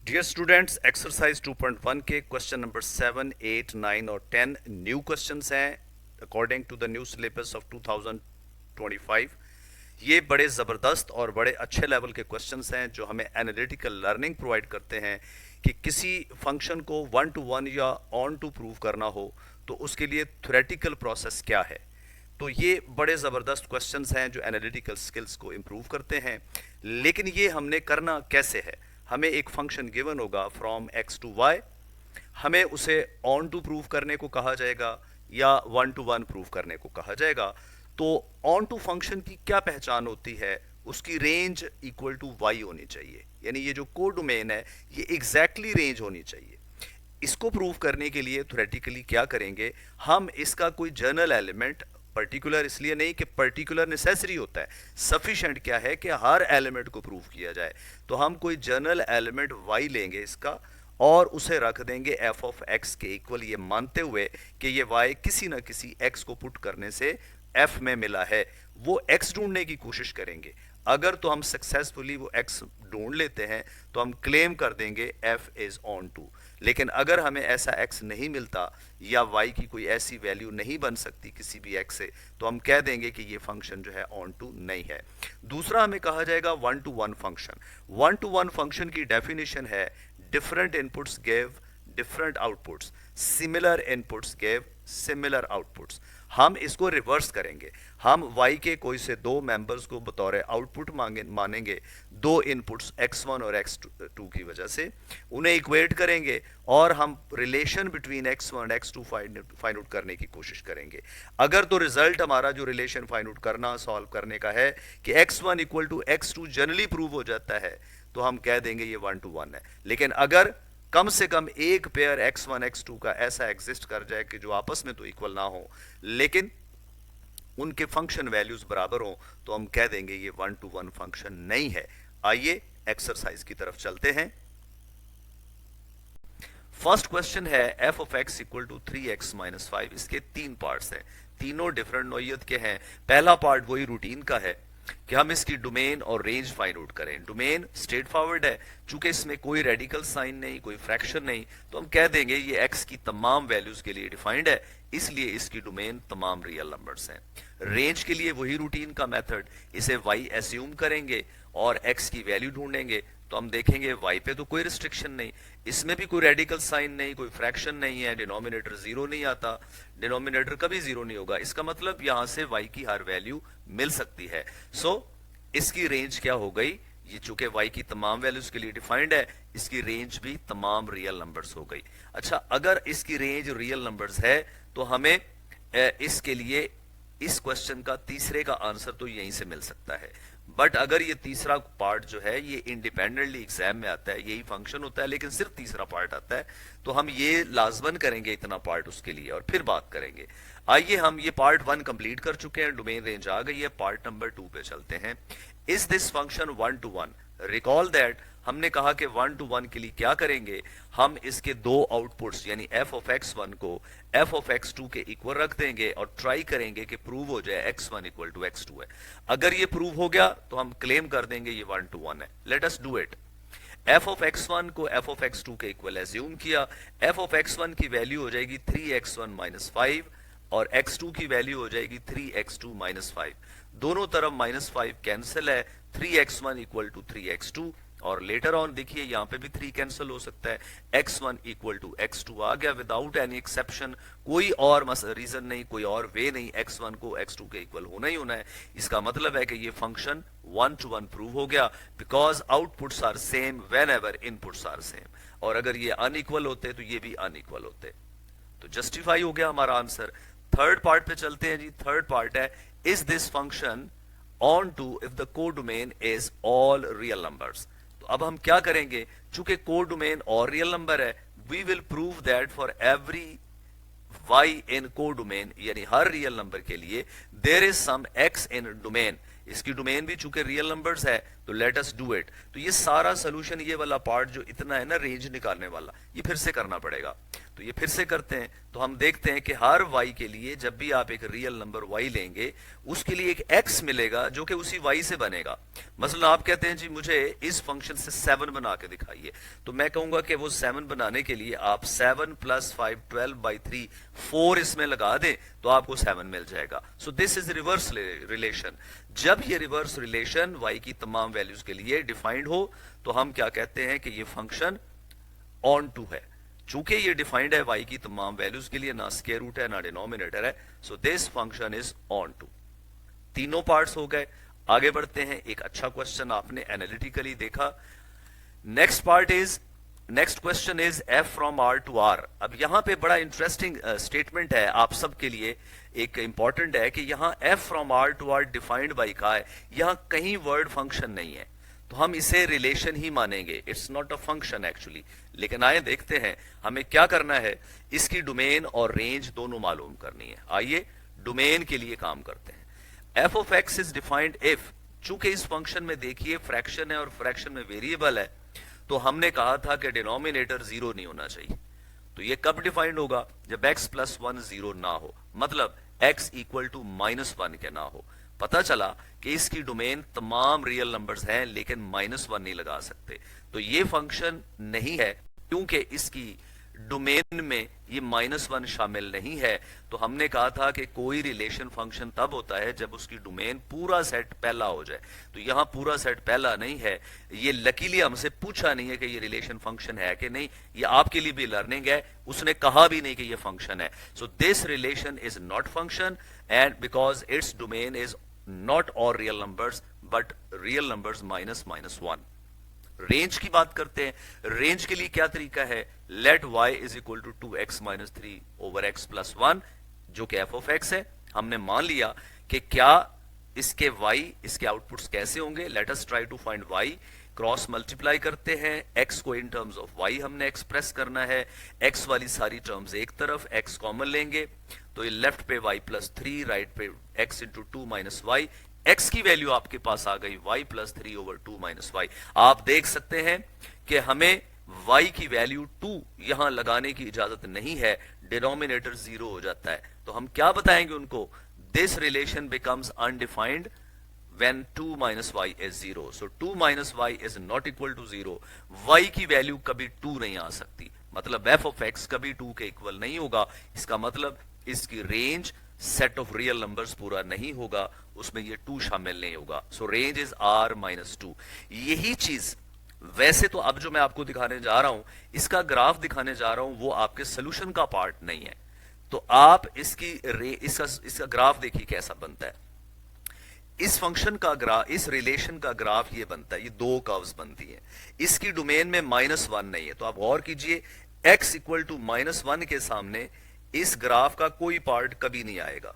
Dear students, exercise 2.1 के question number 7, 8, 9 और 10 new questions हैं according to the new syllabus of 2025। ये बड़े ज़बरदस्त और बड़े अच्छे लेवल के क्वेश्चंस हैं जो हमें एनालिटिकल लर्निंग प्रोवाइड करते हैं कि किसी फंक्शन को 1 to 1 या ऑन टू प्रूव करना हो तो उसके लिए थ्योरेटिकल प्रोसेस क्या है। तो ये बड़े ज़बरदस्त क्वेश्चंस हैं जो एनालिटिकल स्किल्स को इम्प्रूव करते हैं। लेकिन ये हमने करना कैसे है? हमें एक फंक्शन गिवन होगा फ्रॉम x टू y, हमें उसे ऑन टू प्रूव करने को कहा जाएगा या 1 to 1 प्रूव करने को कहा जाएगा। तो ऑन टू फंक्शन की क्या पहचान होती है? उसकी रेंज इक्वल टू y होनी चाहिए, यानी ये जो कोडोमेन है ये एग्जैक्टली रेंज होनी चाहिए। इसको प्रूव करने के लिए थ्योरेटिकली क्या करेंगे, हम इसका कोई जर्नल एलिमेंट, पर्टिकुलर इसलिए नहीं कि पर्टिकुलर नेसेसरी होता है, सफिशिएंट क्या है कि हर एलिमेंट को प्रूव किया जाए। तो हम कोई जर्नल एलिमेंट y लेंगे इसका और उसे रख देंगे f ऑफ x के इक्वल, ये मानते हुए कि ये y किसी ना किसी x को पुट करने से f में मिला है। वो x ढूंढने की कोशिश करेंगे। अगर तो हम सक्सेसफुली वो x ढूंढ लेते हैं तो हम क्लेम कर देंगे f इज ऑन टू। लेकिन अगर हमें ऐसा x नहीं मिलता या y की कोई ऐसी वैल्यू नहीं बन सकती किसी भी x से, तो हम कह देंगे कि ये फंक्शन जो है ऑन टू नहीं है। दूसरा हमें कहा जाएगा 1 to 1 फंक्शन। 1 to 1 फंक्शन की डेफिनेशन है different inputs give different outputs, similar inputs give similar outputs. हम इसको रिवर्स करेंगे, हम y के कोई से दो मेंबर्स को बतौर आउटपुट मानेंगे, दो इनपुट्स x1 और x2 की वजह से उन्हें इक्वेट करेंगे और हम रिलेशन बिटवीन x1 और x2 फाइंड आउट करने की कोशिश करेंगे। अगर तो रिजल्ट हमारा जो रिलेशन फाइंड आउट करना, सॉल्व करने का है कि x1 equal to x2 generally prove हो जाता है, तो हम कह देंगे ये 1 to 1 है। लेकिन अगर कम से कम एक पेयर x1 x2 का ऐसा एग्जिस्ट कर जाए कि जो आपस में तो इक्वल ना हो लेकिन उनके फंक्शन वैल्यूज बराबर हो, तो हम कह देंगे ये 1 to 1 फंक्शन नहीं है। आइए एक्सरसाइज की तरफ चलते हैं। फर्स्ट क्वेश्चन है f of x equal to 3x minus 5। इसके तीन पार्ट्स हैं, तीनों डिफरेंट नोयत के हैं। पहला पार्ट वही रूटीन का है कि हम इसकी डोमेन और रेंज फाइंड आउट करें। डोमेन स्ट्रेट फॉरवर्ड है, चूंकि इसमें कोई रेडिकल साइन नहीं, कोई फ्रैक्शन नहीं, तो हम कह देंगे ये x की तमाम वैल्यूज के लिए डिफाइंड है, इसलिए इसकी डोमेन तमाम रियल नंबर्स हैं। रेंज के लिए वही रूटीन का मेथड, इसे y एज्यूम करेंगे और x की वैल्यू ढूंढेंगे। तो हम देखेंगे y पे तो कोई रिस्ट्रिक्शन नहीं, इसमें भी कोई रेडिकल साइन नहीं, कोई फ्रैक्शन नहीं है, डिनोमिनेटर जीरो नहीं आता, डिनोमिनेटर कभी जीरो नहीं होगा, इसका मतलब यहां से y की हर वैल्यू मिल सकती है। सो इसकी रेंज क्या हो गई, ये चूंकि y की तमाम वैल्यूज के लिए डिफाइंड है, इसकी रेंज भी तमाम रियल नंबर्स हो गई। अच्छा, अगर इसकी रेंज रियल नंबर्स है तो हमें इसके लिए इस क्वेश्चन का तीसरे का आंसर तो यहीं से मिल सकता है। बट अगर ये तीसरा पार्ट जो है ये इंडिपेंडेंटली एग्जाम में आता है, यही फंक्शन होता है लेकिन सिर्फ तीसरा पार्ट आता है, तो हम ये लाजमन करेंगे इतना पार्ट उसके लिए और फिर बात करेंगे। आइए, हम ये पार्ट 1 कंप्लीट कर चुके हैं, डोमेन रेंज आ गई है, पार्ट नंबर 2 पे चलते हैं। Is this function 1 to 1? Recall that हमने कहा कि 1 to 1 के लिए क्या करेंगे, हम इसके दो आउटपुट्स यानी f ऑफ x1 को f ऑफ x2 के इक्वल रख देंगे और ट्राई करेंगे कि प्रूव हो जाए x1 इक्वल टू x2 है। अगर ये प्रूव हो गया तो हम क्लेम कर देंगे ये 1 to 1 है। Let us do it. f of x1 को f ऑफ x2 के इक्वल एज्यूम किया, f ऑफ x1 की वैल्यू हो जाएगी 3x1 माइनस 5 और x2 की वैल्यू हो जाएगी 3x2 माइनस 5। दोनों तरफ माइनस 5 कैंसिल है, 3x1 इक्वल टू 3x2 और लेटर ऑन देखिए यहां पे भी 3 कैंसिल हो सकता है, x1 इक्वल टू x2 आ गया विदाउट एनी एक्सेप्शन, कोई और रीजन नहीं, कोई और वे नहीं, x1 को x2 के इक्वल होना ही होना है। इसका मतलब है कि ये फंक्शन 1 to 1 प्रूव हो गया because outputs are same whenever inputs are same, और अगर ये अनइक्वल होते तो ये भी अनइक्वल होते, तो जस्टिफाई हो गया हमारा आंसर। थर्ड पार्ट पे चलते हैं जी। थर्ड पार्ट है is this function onto if the codomain is all real numbers. तो अब हम क्या करेंगे, चूंकि कोडोमेन और रियल नंबर है, we will prove that for every y in codomain, यानी हर रियल नंबर के लिए there is some x in domain. इसकी डोमेन भी चूंकि रियल नंबर्स है तो लेट अस डू इट। तो ये सारा सोल्यूशन, ये वाला पार्ट जो इतना है ना रेंज निकालने वाला, ये फिर से करना पड़ेगा। तो ये फिर से करते हैं। तो हम देखते हैं कि हर y के लिए जब भी आप एक रियल नंबर y लेंगे उसके लिए एक x मिलेगा जो कि उसी y से बनेगा। मसलन आप कहते हैं जी मुझे इस फंक्शन से 7 बना के दिखाइए, तो मैं कहूंगा कि वो 7 बनाने के लिए आप 7 + 5 12/3 4 इसमें लगा दें तो आपको 7 मिल जाएगा। So this is reverse relation. जब ये रिवर्स रिलेशन y की तमाम वैल्यूज के लिए डिफाइंड हो तो हम क्या कहते हैं कि ये फंक्शन ऑन टू है। चूंकि ये डिफाइंड है y की तमाम वैल्यूज के लिए, ना स्क्वायर रूट है ना डिनोमिनेटर है, so this function is onto. तीनों पार्ट्स हो गए। आगे बढ़ते हैं। एक अच्छा क्वेश्चन आपने एनालिटिकली देखा। Next question is f from r to r। अब यहां पे बड़ा इंटरेस्टिंग स्टेटमेंट है आप सबके लिए, एक इंपॉर्टेंट है कि यहां f from r to r defined by का है, यहां कहीं वर्ड फंक्शन नहीं है, तो हम इसे रिलेशन ही मानेंगे। It's not a function actually. लेकिन आइए देखते हैं हमें क्या करना है, इसकी डोमेन और रेंज दोनों मालूम करनी है। आइए डोमेन के लिए काम करते हैं। f of x is defined if, चूंकि इस फंक्शन में देखिए फ्रैक्शन है और फ्रैक्शन में वेरिएबल है, तो हमने कहा था कि डिनोमिनेटर 0 नहीं होना चाहिए। तो ये कब डिफाइंड होगा? जब x + 1 0 ना हो, मतलब x = -1 के ना हो। पता चला कि इसकी डोमेन तमाम रियल नंबर्स हैं लेकिन -1 नहीं लगा सकते, तो ये फंक्शन नहीं है क्योंकि इसकी डोमेन में ये -1 शामिल नहीं है। तो हमने कहा था कि कोई रिलेशन फंक्शन तब होता है जब उसकी डोमेन पूरा सेट पहला हो जाए, तो यहां पूरा सेट पहला नहीं है। ये लकीली हमसे पूछा नहीं है कि ये रिलेशन फंक्शन है कि नहीं, ये आपके लिए भी लर्निंग है, उसने कहा भी नहीं कि ये फंक्शन है। So this relation is not function and because its domain is not all real numbers but real numbers -1। Range की बात करते हैं। रेंज के लिए क्या तरीका है? लेट y = 2x - 3 / x + 1 जो कि f ऑफ x है। हमने मान लिया कि क्या इसके y, इसके आउटपुट्स कैसे होंगे। Let us try to find y। Cross multiply करते हैं, x को इन टर्म्स ऑफ y हमने एक्सप्रेस करना है। x वाली सारी टर्म्स एक तरफ, x कॉमन लेंगे तो ये लेफ्ट पे y + 3, राइट पे x × 2 - y। x की वैल्यू आपके पास आ गई y + 3/2 - y। आप देख सकते हैं कि हमें y की वैल्यू 2 यहां लगाने की इजाजत नहीं है, डिनोमिनेटर 0 हो जाता है। तो हम क्या बताएंगे उनको? This relation becomes undefined when 2 - y is 0. So 2 - y is not equal to 0. y की वैल्यू कभी 2 नहीं आ सकती, मतलब f of x कभी 2 के इक्वल नहीं होगा। इसका मतलब इसकी range set of real numbers पूरा नहीं होगा, उसमें ये 2 शामिल नहीं होगा। सो रेंज इज r - 2। यही चीज वैसे तो अब जो मैं आपको दिखाने जा रहा हूं, इसका ग्राफ दिखाने जा रहा हूं, वो आपके सोल्यूशन का पार्ट नहीं है। तो आप इसका ग्राफ देखिए कैसा बनता है। इस फंक्शन का ग्राफ, इस रिलेशन का ग्राफ ये बनता है, ये 2 कर्व्स बनती हैं। इसकी डोमेन में -1 नहीं है, तो आप गौर कीजिए x = -1 के सामने इस ग्राफ का कोई पार्ट कभी नहीं आएगा।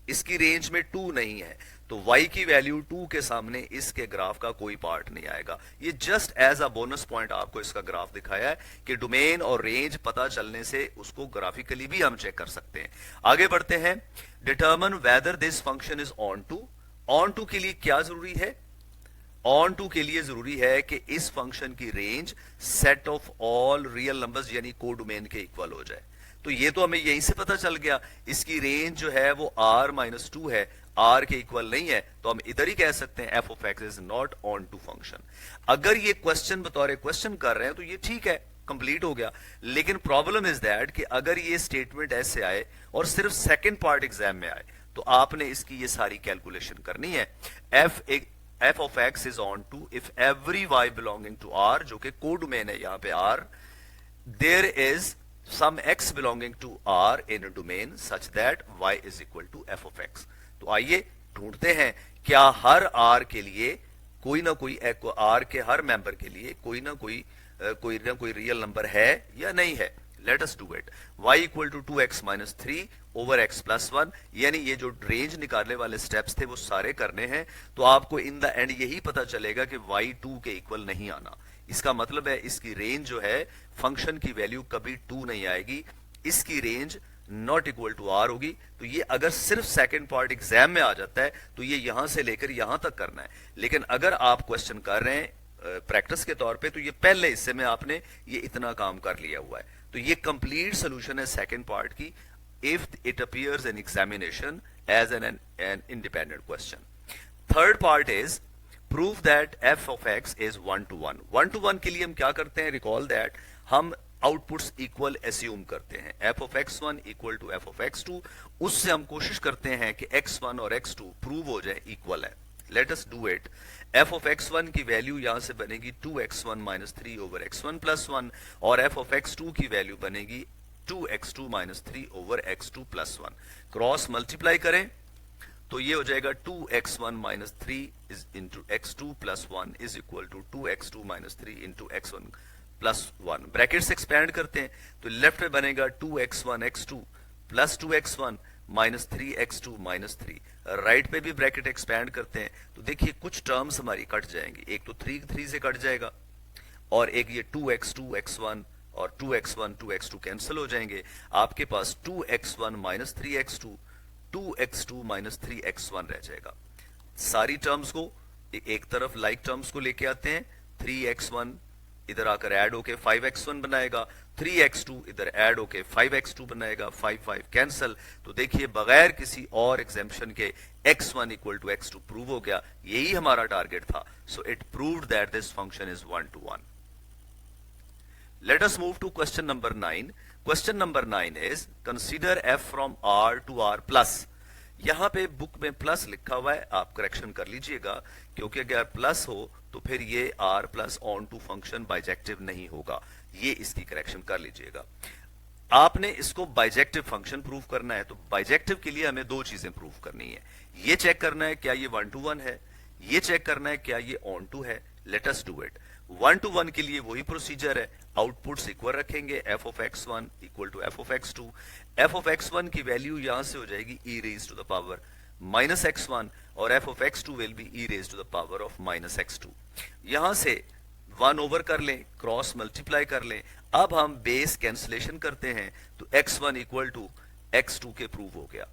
इसकी रेंज में 2 नहीं है, तो y की वैल्यू 2 के सामने इसके ग्राफ का कोई पार्ट नहीं आएगा। ये just as a bonus point आपको इसका ग्राफ दिखाया है कि डोमेन और रेंज पता चलने से उसको ग्राफिकली भी हम चेक कर सकते हैं। आगे बढ़ते हैं। Determine whether this function is onto. Onto के लिए क्या जरूरी है? ऑन टू के लिए जरूरी है कि इस फंक्शन की range set of all real numbers यानी कोडोमेन के इक्वल हो जाए। तो ये तो हमें यहीं से पता चल गया, इसकी रेंज जो है वो r - 2 है, r के इक्वल नहीं है, तो हम इधर ही कह सकते हैं f of x is not onto function. अगर ये क्वेश्चन बतौर क्वेश्चन कर रहे हैं तो ये ठीक है, कंप्लीट हो गया। लेकिन प्रॉब्लम इज दैट कि अगर ये स्टेटमेंट ऐसे आए और सिर्फ सेकंड पार्ट एग्जाम में आए तो आपने इसकी ये सारी कैलकुलेशन करनी है। f of x is on to if every y belonging to r, जो कि कोडोमेन है यहाँ पे r, there is some x belonging to r in a domain such that y is equal to f of x। तो आइए ढूंढते हैं क्या हर r के लिए कोई ना कोई r के हर मेंबर के लिए कोई ना कोई रियल नंबर है या नहीं है। Let us do it. y = 2x - 3 / x + 1, यानी ये जो रेंज निकालने वाले स्टेप्स थे वो सारे करने हैं। तो आपको इन द एंड यही पता चलेगा कि y 2 के इक्वल नहीं आना। इसका मतलब है इसकी रेंज जो है फंक्शन की वैल्यू कभी 2 नहीं आएगी, इसकी range not equal to R होगी। तो ये अगर सिर्फ सेकंड पार्ट एग्जाम में आ जाता है तो ये यहां से लेकर यहां तक करना है, लेकिन अगर आप क्वेश्चन कर रहे हैं प्रैक्टिस के तौर पे तो ये पहले हिस्से में आपने ये इतना काम कर लिया हुआ है। तो ये कंप्लीट सोल्यूशन है सेकंड पार्ट की, if it appears in examination as an independent question. Third part is prove that f of x is 1 to 1। 1 to 1 के लिए हम क्या करते हैं, रिकॉल दैट हम आउटपुट्स इक्वल एज्यूम करते हैं, f of x1 equal to f of x2। उससे हम कोशिश करते हैं कि x1 और x2 प्रूव हो जाए इक्वल है। Let us do it. F of x1 की वैल्यू यहां से बनेगी 2x1 minus 3 over x1 plus 1, और एफ ऑफ x2 की वैल्यू बनेगी 2x2 minus 3 over x2 plus 1। Cross multiply करें तो ये हो जाएगा 2x1 minus 3 is into x2 plus 1 is equal to 2x2 minus 3 into x1 plus 1। Brackets expand करते हैं तो लेफ्ट में बनेगा 2x1 x2 plus 2x1 minus 3x2 minus 3। Right पे भी ब्रैकेट एक्सपैंड करते हैं तो देखिए कुछ टर्म्स हमारी कट जाएंगी, एक तो 3 से कट जाएगा, और एक ये 2x2 x1 और 2x1 2x2 कैंसिल हो जाएंगे। आपके पास 2x1 minus 3x2 2x2 minus 3x1 रह जाएगा। सारी टर्म्स को एक तरफ लाइक टर्म्स को लेके आते हैं, 3x1 इधर आकर ऐड होके 5x1 बनाएगा, 3x2 इधर ऐड होके 5x2 बनाएगा, 5 कैंसल। तो देखिए बगैर किसी और एग्जेम्पशन के x1 equal to x2 prove हो गया। यही हमारा टारगेट था। So it proved that this function is 1 to 1। Let us move to question number 9. Question number 9 is consider f from r to r plus। यहां पे book में plus लिखा हुआ है, आप करेक्शन कर लीजिएगा, क्योंकि अगर प्लस हो तो फिर ये r plus onto function bijective नहीं होगा। ये इसकी करेक्शन कर लीजिएगा। आपने इसको बाइजेक्टिव फंक्शन प्रूव करना है, तो बाइजेक्टिव के लिए हमें दो चीजें प्रूव करनी है। ये चेक करना है क्या ये 1 to 1 है, ये चेक करना है क्या ये ऑन टू है। Let us do it. 1 to 1 के लिए वही प्रोसीजर है, आउटपुट्स इक्वल रखेंगे, f of x1 equal to f of x2। F of x1 की वैल्यू यहां से हो जाएगी e raise to the power minus x1, और f of x2 will be e raise to the power of minus x2। यहां से 1 over कर लें, क्रॉस मल्टीप्लाई कर लें। अब हम बेस कैंसिलेशन करते हैं तो x1 इक्वल टू x2 के प्रूव हो गया।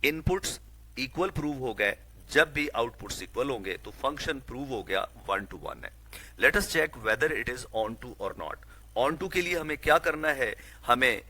इनपुट्स इक्वल प्रूव हो गए, जब भी आउटपुट्स इक्वल होंगे तो फंक्शन प्रूव हो गया 1 to 1 है। Let us check whether it is onto और नॉट। ऑन टू के लिए हमें क्या करना है, हमें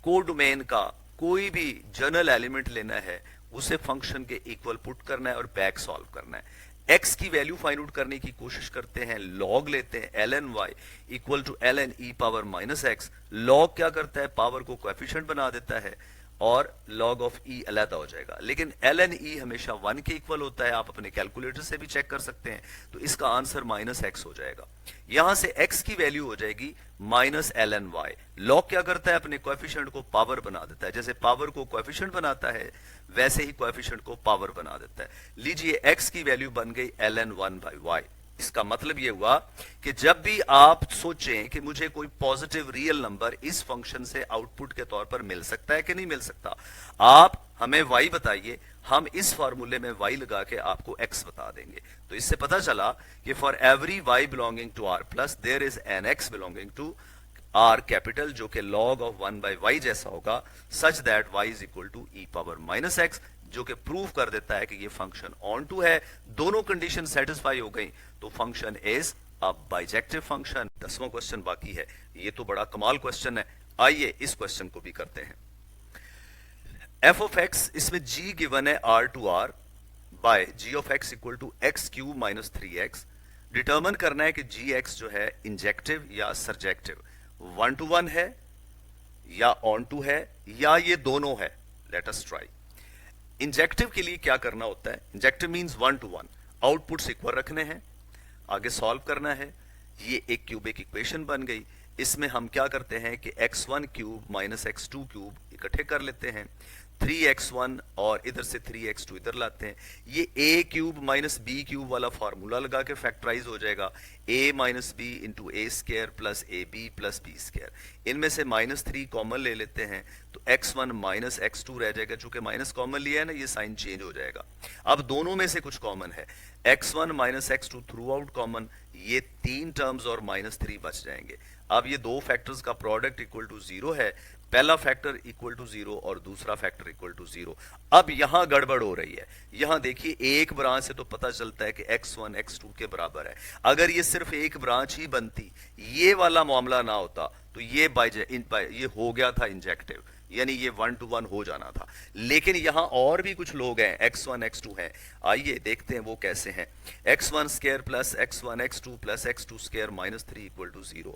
कोडोमेन का कोई भी जनरल एलिमेंट लेना है, उसे फंक्शन के इक्वल पुट करना है और बैक सॉल्व करना है। x की वैल्यू फाइंड आउट करने की कोशिश करते हैं, लॉग लेते हैं ln y equal to ln e power minus x। Log क्या करता है, पावर को कोएफिशिएंट बना देता है और log ऑफ e अलग हो जाएगा, लेकिन ln e हमेशा 1 के इक्वल होता है। आप अपने कैलकुलेटर से भी चेक कर सकते हैं, तो इसका आंसर माइनस x हो जाएगा। यहां से x की वैल्यू हो जाएगी माइनस ln y। log क्या करता है, अपने कोएफिशिएंट को पावर बना देता है, जैसे पावर को कोएफिशिएंट बनाता है वैसे ही कोएफिशिएंट को पावर बना देता है। लीजिए x की वैल्यू बन गई ln 1/y। इसका मतलब यह हुआ कि जब भी आप सोचें कि मुझे कोई पॉजिटिव रियल नंबर इस फंक्शन से आउटपुट के तौर पर मिल सकता है कि नहीं मिल सकता, आप हमें y बताइए, हम इस फॉर्मूले में y लगा के आपको x बता देंगे। तो इससे पता चला कि for every y belonging to r plus there is an x belonging to r capital, जो कि log ऑफ 1/y जैसा होगा, such that y is equal to e power minus x, जो कि प्रूव कर देता है कि ये फंक्शन ऑन टू है। दोनों कंडीशन सेटिस्फाई हो गई तो function is a bijective function. 10वां क्वेश्चन बाकी है, ये तो बड़ा कमाल क्वेश्चन है। आइए इस क्वेश्चन को भी करते हैं। एफ ऑफ एक्स, इसमें g गिवन है r to r by g of x equal to x cube minus 3x। Determine करना है कि gx जो है इंजेक्टिव या सरजेक्टिव, 1 to 1 है या ऑन टू है या ये दोनों है। Let us try. इंजेक्टिव के लिए क्या करना होता है, injective means 1 to 1, outputs equal रखने हैं, आगे सॉल्व करना है। ये एक क्यूबिक इक्वेशन बन गई। इसमें हम क्या करते हैं कि x1 cube minus x2 cube इकट्ठे कर लेते हैं, 3x1 और इधर से 3x2 इधर लाते हैं। ये a cube minus b cube वाला फॉर्मूला लगा के फैक्टराइज हो जाएगा, a minus b into a square plus a b plus b square. इनमें से -3 कॉमन ले लेते हैं तो x1 माइनस x2 रह जाएगा। चूंकि माइनस कॉमन लिया है ना, ये साइन चेंज हो जाएगा। अब दोनों में से कुछ कॉमन है, x1 minus x2 through out common, ये 3 टर्म्स और -3 बच जाएंगे। अब ये दो फैक्टर्स का प्रोडक्ट इक्वल टू 0 है, पहला फैक्टर इक्वल टू 0 और दूसरा फैक्टर इक्वल टू 0। अब यहां गड़बड़ हो रही है। यहां देखिए एक ब्रांच से तो पता चलता है कि x1 x2 के बराबर है। अगर ये सिर्फ एक ब्रांच ही बनती, ये वाला मामला ना होता, तो ये ये हो गया था इंजेक्टिव, यानी ये 1 to 1 हो जाना था। लेकिन यहां और भी कुछ लोग हैं, x1 x2 हैं। आइए देखते हैं वो कैसे हैं। x1 square plus x1 x2 plus x2 square minus 3 equal to 0।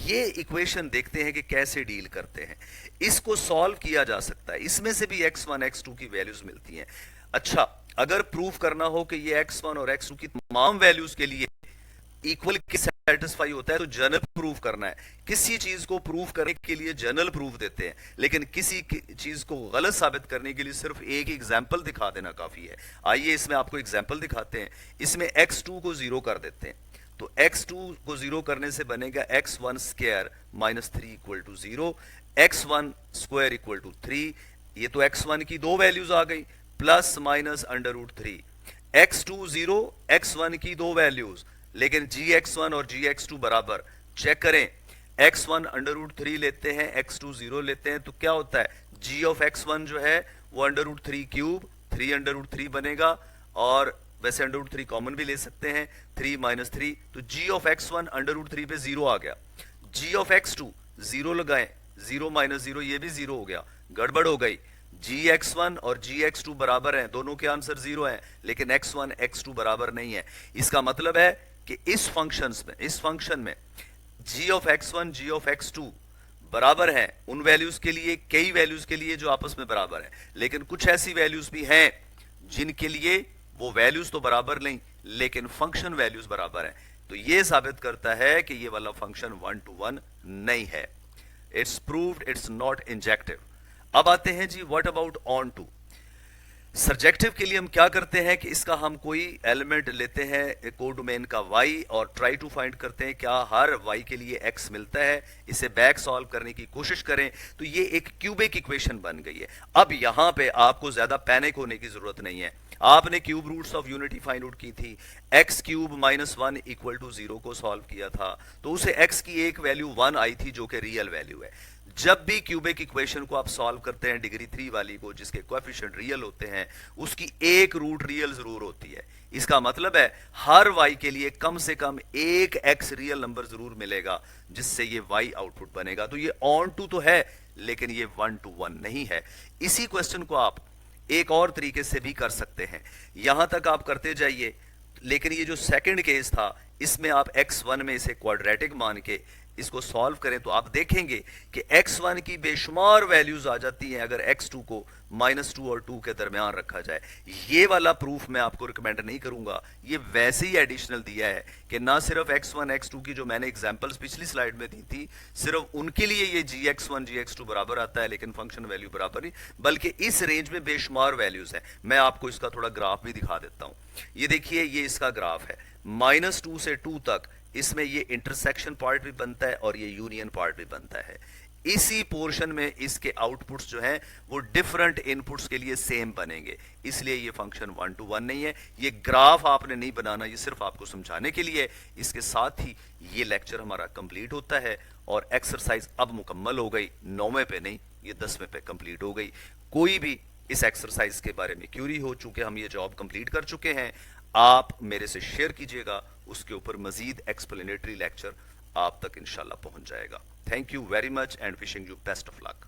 ये इक्वेशन देखते हैं कि कैसे डील करते हैं। इसको सॉल्व किया जा सकता है, इसमें से भी x1 x2 की वैल्यूज मिलती हैं। अच्छा, अगर प्रूफ करना हो कि ये x1 और x2 की तमाम वैल्यूज के लिए इक्वल के सेटिस्फाई होता है, तो जनरल प्रूफ करना है। किसी चीज को प्रूफ करने के लिए जनरल प्रूफ देते हैं, लेकिन किसी चीज को गलत साबित करने के लिए सिर्फ एक एग्जाम्पल दिखा देना काफी है। आइए इसमें आपको एग्जाम्पल दिखाते हैं। इसमें x2 को 0 कर देते हैं, तो x2 को 0 करने से बनेगा x1 square minus 3 equal to 0, x1 square equal to 3। ये तो x1 की दो वैल्यूज आ गई, plus minus under root 3। x2 0, x1 की दो वैल्यूज, लेकिन gx1 और gx2 बराबर। चेक करें, x1 अंडर रूट 3 लेते हैं, x2 0 लेते हैं, तो क्या होता है, g ऑफ x1 जो है वो under root 3 cube, 3 under root 3 बनेगा, और वैसे अंडर रूट 3 कॉमन भी ले सकते हैं, 3 माइनस 3, तो g of x1 under root 3 पे 0 आ गया। g ऑफ x2 0 लगाएं, 0 माइनस 0 ये भी 0 हो गया, गड़बड़ हो गई। gx1 और gx2 बराबर हैं, दोनों के आंसर 0 हैं, लेकिन x1 x2 बराबर नहीं है। इसका मतलब है कि इस फंक्शन में g of x1 g of x2 बराबर हैं उन वैल्यूज के लिए, कई वैल्यूज के लिए जो आपस में बराबर हैं, लेकिन कुछ ऐसी वैल्यूज भी हैं जिनके लिए वो वैल्यूज तो बराबर नहीं, लेकिन फंक्शन वैल्यूज बराबर हैं। तो ये साबित करता है कि ये वाला फंक्शन 1 to 1 नहीं है। It's proved it's not injective. अब आते हैं जी, what about onto. Surjective के लिए हम क्या करते हैं कि इसका हम कोई एलिमेंट लेते हैं कोडोमेन का y और ट्राई टू फाइंड करते हैं क्या हर y के लिए x मिलता है। इसे बैक सॉल्व करने की कोशिश करें तो ये एक क्यूबिक इक्वेशन बन गई है। अब यहां पे आपको ज्यादा पैनिक होने की जरूरत नहीं है। आपने cube roots of unity find out की थी, x cube minus 1 equal to 0 को सॉल्व किया था, तो उसे x की एक वैल्यू 1 आई थी जो कि रियल वैल्यू है। जब भी क्यूबिक इक्वेशन को आप सॉल्व करते हैं डिग्री 3 वाली को, जिसके कोएफिशिएंट रियल होते हैं, उसकी एक रूट रियल जरूर होती है। इसका मतलब है हर y के लिए कम से कम एक x रियल नंबर जरूर मिलेगा, जिससे ये y आउटपुट बनेगा। तो ये ऑन टू तो है, लेकिन ये 1 to 1 नहीं है। इसी क्वेश्चन को आप एक और तरीके से भी कर सकते हैं, यहां तक आप करते जाइए। लेकिन ये जो सेकंड केस था, इसमें आप x1 में इसे क्वाड्रेटिक मान के इसको सॉल्व करें तो आप देखेंगे कि x1 की बेशुमार वैल्यूज आ जाती हैं अगर x2 को -2 और 2 के दरमियान रखा जाए। ये वाला प्रूफ मैं आपको रिकमेंड नहीं करूंगा, ये वैसे ही एडिशनल दिया है कि ना सिर्फ x1 x2 की जो मैंने एग्जांपल्स पिछली स्लाइड में दी थी, सिर्फ उनके लिए ये gx1 gx2 बराबर आता है, लेकिन फंक्शन वैल्यू बराबर नहीं, बल्कि इस रेंज में बेशुमार वैल्यूज है। मैं आपको इसका थोड़ा ग्राफ भी दिखा देता हूं। ये देखिए, ये इसका ग्राफ है, -2 से 2 तक इसमें ये इंटरसेक्शन पार्ट भी बनता है और ये यूनियन पार्ट भी बनता है। इसी पोर्शन में इसके आउटपुट्स जो हैं वो डिफरेंट इनपुट्स के लिए सेम बनेंगे, इसलिए ये फंक्शन 1 to 1 नहीं है। ये ग्राफ आपने नहीं बनाना, ये सिर्फ आपको समझाने के लिए। इसके साथ ही ये लेक्चर हमारा कंप्लीट होता है और एक्सरसाइज अब मुकम्मल हो गई, 9वें पे नहीं, ये 10वें पे कंप्लीट हो गई। कोई भी इस एक्सरसाइज के बारे में क्यूरी हो, चूंकि हम ये जॉब कंप्लीट कर चुके हैं, आप मेरे से शेयर कीजिएगा, उसके ऊपर मजीद एक्सप्लेनेटरी लेक्चर आप तक इंशाल्लाह पहुंच जाएगा। Thank you very much and wishing you best of luck.